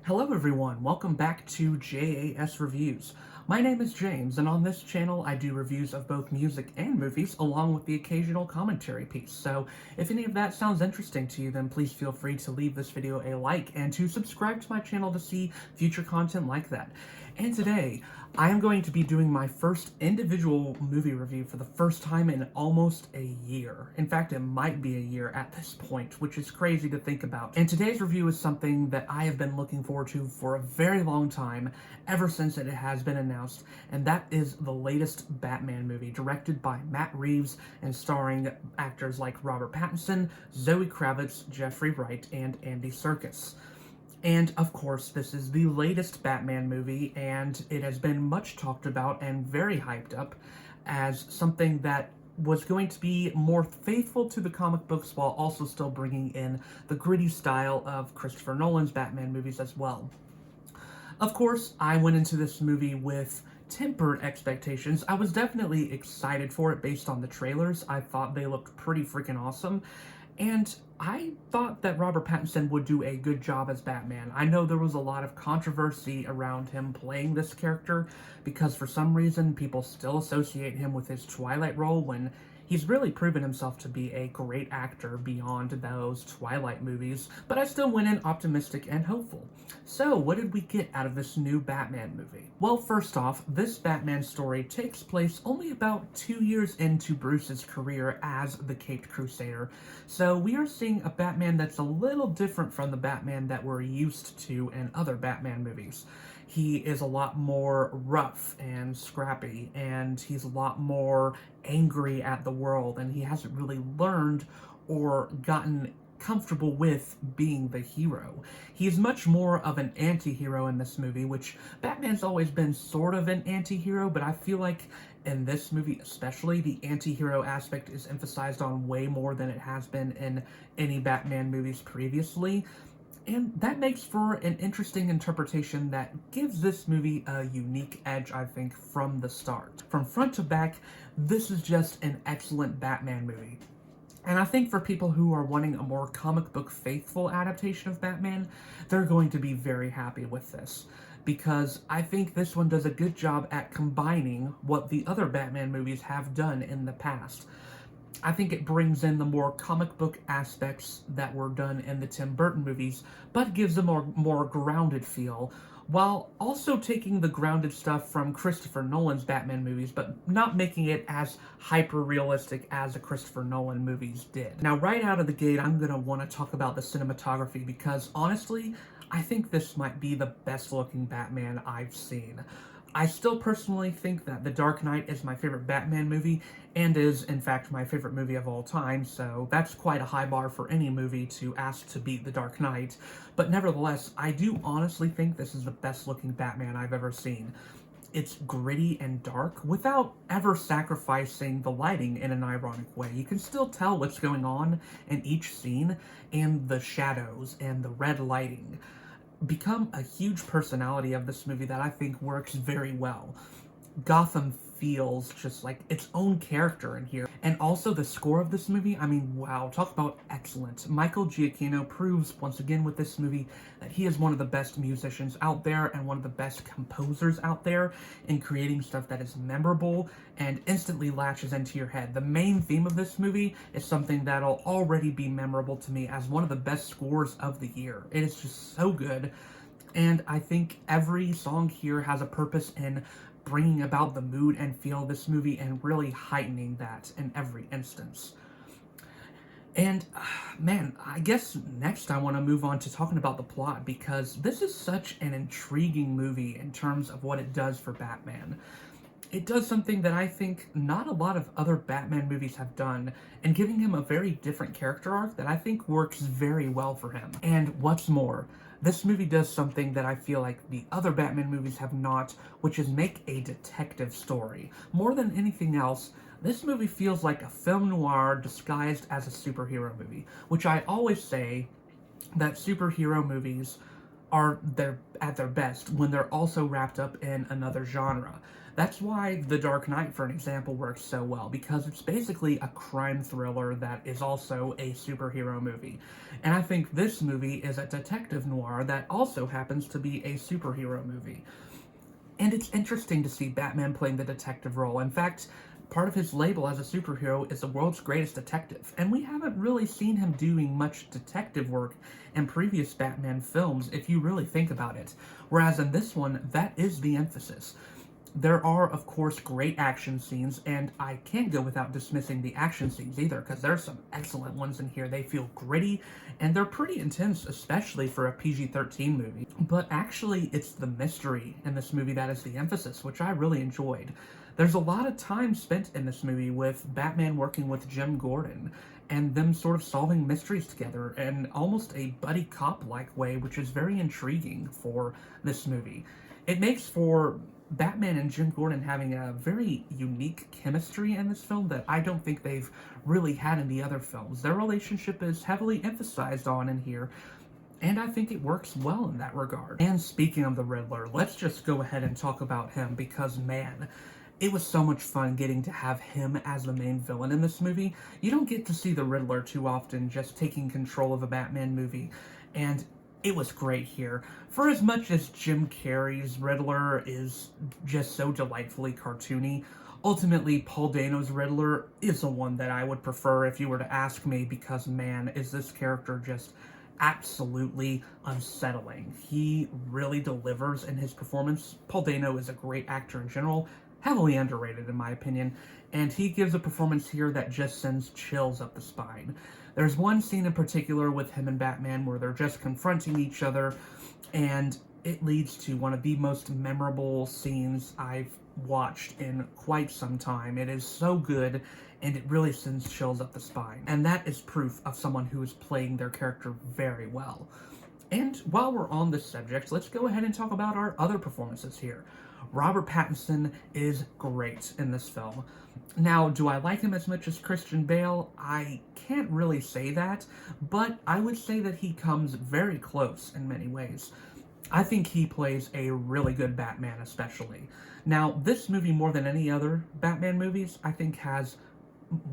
Hello everyone, welcome back to JAS Reviews. My name is James, and on this channel I do reviews of both music and movies, along with the occasional commentary piece. So if any of that sounds interesting to you, then please feel free to leave this video a like and to subscribe to my channel to see future content like that. And today, I am going to be doing my first individual movie review for the first time in almost a year. In fact, it might be a year at this point, which is crazy to think about. And today's review is something that I have been looking forward to for a very long time, ever since it has been announced, and that is the latest Batman movie, directed by Matt Reeves and starring actors like Robert Pattinson, Zoe Kravitz, Jeffrey Wright, and Andy Serkis. And of course, this is the latest Batman movie, and it has been much talked about and very hyped up as something that was going to be more faithful to the comic books while also still bringing in the gritty style of Christopher Nolan's Batman movies as well. Of course, I went into this movie with tempered expectations. I was definitely excited for it based on the trailers. I thought they looked pretty freaking awesome. And I thought that Robert Pattinson would do a good job as Batman. I know there was a lot of controversy around him playing this character because for some reason people still associate him with his Twilight role when he's really proven himself to be a great actor beyond those Twilight movies, but I still went in optimistic and hopeful. So, what did we get out of this new Batman movie? Well, first off, this Batman story takes place only about 2 years into Bruce's career as the Caped Crusader, so we are seeing a Batman that's a little different from the Batman that we're used to in other Batman movies. He is a lot more rough and scrappy, and he's a lot more angry at the world, and he hasn't really learned or gotten comfortable with being the hero. He's much more of an anti-hero in this movie, which Batman's always been sort of an anti-hero, but I feel like in this movie especially, the anti-hero aspect is emphasized on way more than it has been in any Batman movies previously. And that makes for an interesting interpretation that gives this movie a unique edge, I think, from the start. From front to back, this is just an excellent Batman movie. And I think for people who are wanting a more comic book faithful adaptation of Batman, they're going to be very happy with this. Because I think this one does a good job at combining what the other Batman movies have done in the past. I think it brings in the more comic book aspects that were done in the Tim Burton movies, but gives them a more grounded feel, while also taking the grounded stuff from Christopher Nolan's Batman movies, but not making it as hyper-realistic as the Christopher Nolan movies did. Now, right out of the gate, I'm going to want to talk about the cinematography, because honestly, I think this might be the best-looking Batman I've seen. I still personally think that The Dark Knight is my favorite Batman movie, and is, in fact, my favorite movie of all time, so that's quite a high bar for any movie to ask to beat The Dark Knight. But nevertheless, I do honestly think this is the best-looking Batman I've ever seen. It's gritty and dark without ever sacrificing the lighting in an ironic way. You can still tell what's going on in each scene, and the shadows and the red lighting become a huge personality of this movie that I think works very well. Gotham feels just like its own character in here. And also the score of this movie, I mean, wow, talk about excellent. Michael Giacchino proves once again with this movie that he is one of the best musicians out there and one of the best composers out there in creating stuff that is memorable and instantly latches into your head. The main theme of this movie is something that'll already be memorable to me as one of the best scores of the year. It is just so good. And I think every song here has a purpose in bringing about the mood and feel of this movie and really heightening that in every instance. And, man, I guess next I want to move on to talking about the plot, because this is such an intriguing movie in terms of what it does for Batman. It does something that I think not a lot of other Batman movies have done, and giving him a very different character arc that I think works very well for him. And what's more, this movie does something that I feel like the other Batman movies have not, which is make a detective story. More than anything else, this movie feels like a film noir disguised as a superhero movie, which I always say that superhero movies are they're at their best when they're also wrapped up in another genre. That's why The Dark Knight, for an example, works so well, because it's basically a crime thriller that is also a superhero movie. And I think this movie is a detective noir that also happens to be a superhero movie. And it's interesting to see Batman playing the detective role. In fact, part of his label as a superhero is the world's greatest detective, and we haven't really seen him doing much detective work in previous Batman films if you really think about it. Whereas in this one, that is the emphasis. There are, of course, great action scenes, and I can't go without dismissing the action scenes either, because there's some excellent ones in here. They feel gritty, and they're pretty intense, especially for a PG-13 movie. But actually, it's the mystery in this movie that is the emphasis, which I really enjoyed. There's a lot of time spent in this movie with Batman working with Jim Gordon, and them sort of solving mysteries together in almost a buddy cop-like way, which is very intriguing for this movie. It makes for Batman and Jim Gordon having a very unique chemistry in this film that I don't think they've really had in the other films. Their relationship is heavily emphasized on in here, and I think it works well in that regard. And speaking of the Riddler, let's just go ahead and talk about him, because man, it was so much fun getting to have him as the main villain in this movie. You don't get to see the Riddler too often just taking control of a Batman movie, and it was great here. For as much as Jim Carrey's Riddler is just so delightfully cartoony, ultimately Paul Dano's Riddler is the one that I would prefer if you were to ask me, because man, is this character just absolutely unsettling. He really delivers in his performance. Paul Dano is a great actor in general, heavily underrated in my opinion, and he gives a performance here that just sends chills up the spine. There's one scene in particular with him and Batman where they're just confronting each other, and it leads to one of the most memorable scenes I've watched in quite some time. It is so good, and it really sends chills up the spine. And that is proof of someone who is playing their character very well. And while we're on this subject, let's go ahead and talk about our other performances here. Robert Pattinson is great in this film. Now, do I like him as much as Christian Bale? I can't really say that, but I would say that he comes very close in many ways. I think he plays a really good Batman, especially. Now, this movie, more than any other Batman movies, I think has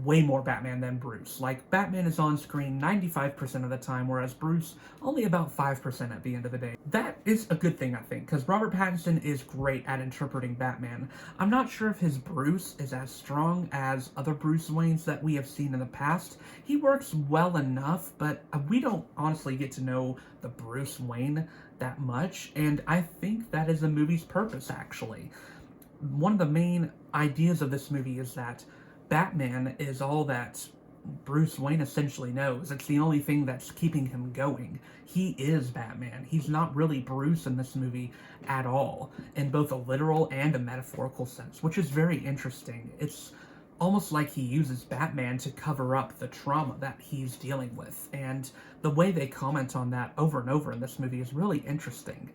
way more Batman than Bruce. Like, Batman is on screen 95% of the time, whereas Bruce only about 5% at the end of the day. That is a good thing, I think, because Robert Pattinson is great at interpreting Batman. I'm not sure if his Bruce is as strong as other Bruce Waynes that we have seen in the past. He works well enough, but we don't honestly get to know the Bruce Wayne that much, and I think that is the movie's purpose, actually. One of the main ideas of this movie is that Batman is all that Bruce Wayne essentially knows. It's the only thing that's keeping him going. He is Batman. He's not really Bruce in this movie at all, in both a literal and a metaphorical sense, which is very interesting. It's almost like he uses Batman to cover up the trauma that he's dealing with, and the way they comment on that over and over in this movie is really interesting.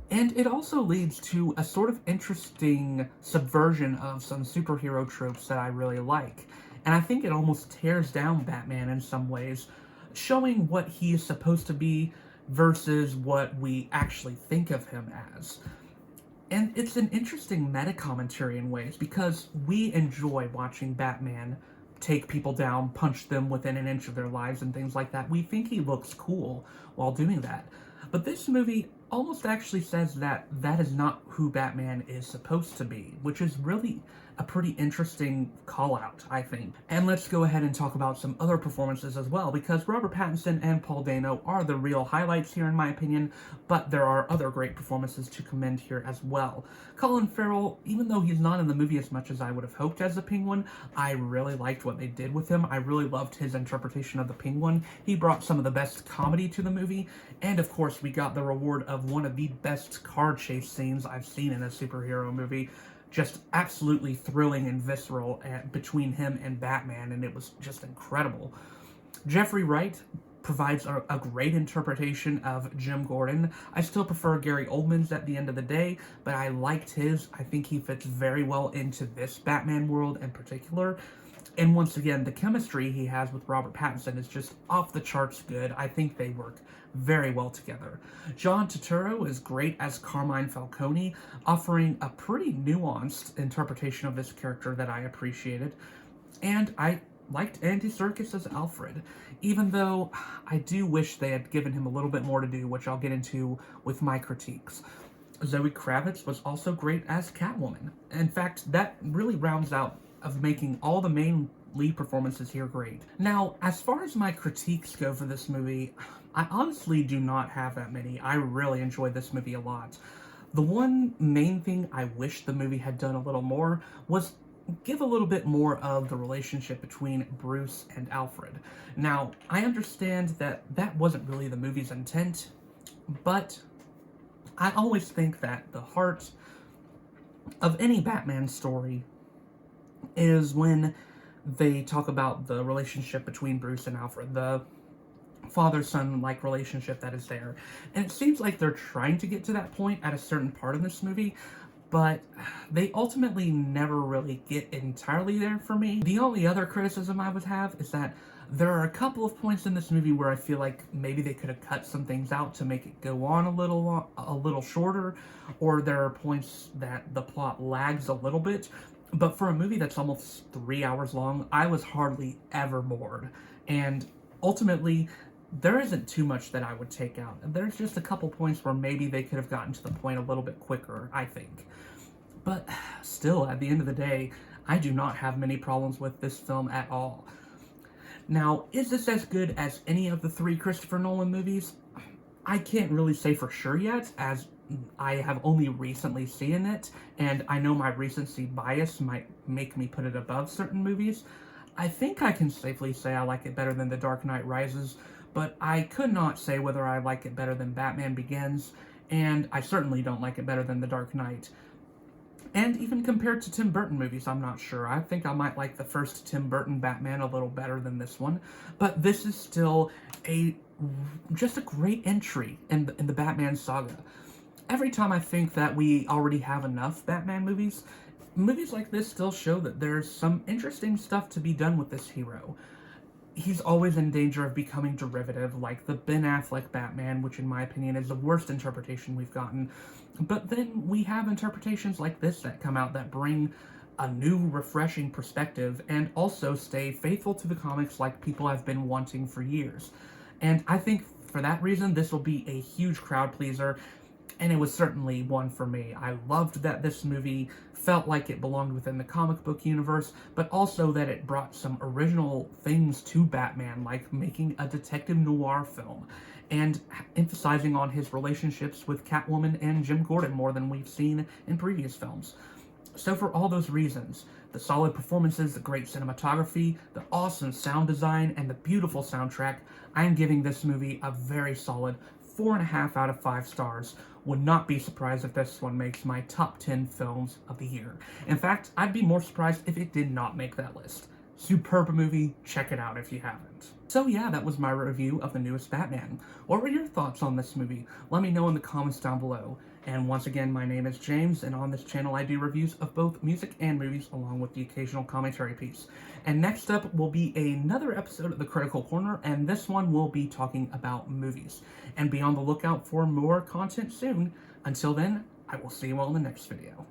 And it also leads to a sort of interesting subversion of some superhero tropes that I really like. And I think it almost tears down Batman in some ways, showing what he is supposed to be versus what we actually think of him as. And it's an interesting meta-commentary in ways, because we enjoy watching Batman take people down, punch them within an inch of their lives and things like that. We think he looks cool while doing that. But this movie almost actually says that that is not who Batman is supposed to be, which is really a pretty interesting call-out, I think. And let's go ahead and talk about some other performances as well, because Robert Pattinson and Paul Dano are the real highlights here in my opinion, but there are other great performances to commend here as well. Colin Farrell, even though he's not in the movie as much as I would have hoped as the Penguin, I really liked what they did with him. I really loved his interpretation of the Penguin. He brought some of the best comedy to the movie, and of course we got the reward of one of the best car chase scenes I've seen in a superhero movie. Just absolutely thrilling and visceral between him and Batman, and it was just incredible. Jeffrey Wright provides a great interpretation of Jim Gordon. I still prefer Gary Oldman's at the end of the day, but I liked his. I think he fits very well into this Batman world in particular. And once again, the chemistry he has with Robert Pattinson is just off the charts good. I think they work very well together. John Turturro is great as Carmine Falcone, offering a pretty nuanced interpretation of this character that I appreciated. And I liked Andy Serkis as Alfred, even though I do wish they had given him a little bit more to do, which I'll get into with my critiques. Zoe Kravitz was also great as Catwoman. In fact, that really rounds out of making all the main lead performances here great. Now, as far as my critiques go for this movie, I honestly do not have that many. I really enjoyed this movie a lot. The one main thing I wish the movie had done a little more was give a little bit more of the relationship between Bruce and Alfred. Now, I understand that that wasn't really the movie's intent, but I always think that the heart of any Batman story is when they talk about the relationship between Bruce and Alfred, the father-son-like relationship that is there. And it seems like they're trying to get to that point at a certain part of this movie, but they ultimately never really get entirely there for me. The only other criticism I would have is that there are a couple of points in this movie where I feel like maybe they could have cut some things out to make it go on a little shorter, or there are points that the plot lags a little bit. But for a movie that's almost 3 hours long, I was hardly ever bored. And ultimately, there isn't too much that I would take out. There's just a couple points where maybe they could have gotten to the point a little bit quicker, I think. But still, at the end of the day, I do not have many problems with this film at all. Now, is this as good as any of the 3 Christopher Nolan movies? I can't really say for sure yet, as I have only recently seen it, and I know my recency bias might make me put it above certain movies. I think I can safely say I like it better than The Dark Knight Rises, but I could not say whether I like it better than Batman Begins, and I certainly don't like it better than The Dark Knight. And even compared to Tim Burton movies, I'm not sure. I think I might like the first Tim Burton Batman a little better than this one, but this is still just a great entry in the Batman saga. Every time I think that we already have enough Batman movies like this still show that there's some interesting stuff to be done with this hero. He's always in danger of becoming derivative, like the Ben Affleck Batman, which in my opinion is the worst interpretation we've gotten. But then we have interpretations like this that come out that bring a new, refreshing perspective and also stay faithful to the comics like people have been wanting for years. And I think for that reason, this will be a huge crowd pleaser, and it was certainly one for me. I loved that this movie felt like it belonged within the comic book universe, but also that it brought some original things to Batman, like making a detective noir film, and emphasizing on his relationships with Catwoman and Jim Gordon more than we've seen in previous films. So for all those reasons, the solid performances, the great cinematography, the awesome sound design, and the beautiful soundtrack, I'm giving this movie a very solid 4.5 out of 5 stars. Would not be surprised if this one makes my top 10 films of the year. In fact, I'd be more surprised if it did not make that list. Superb movie, check it out if you haven't. So yeah, that was my review of the newest Batman. What were your thoughts on this movie? Let me know in the comments down below. And once again, my name is James, and on this channel I do reviews of both music and movies, along with the occasional commentary piece. And next up will be another episode of The Critical Corner, and this one will be talking about movies. And be on the lookout for more content soon. Until then, I will see you all in the next video.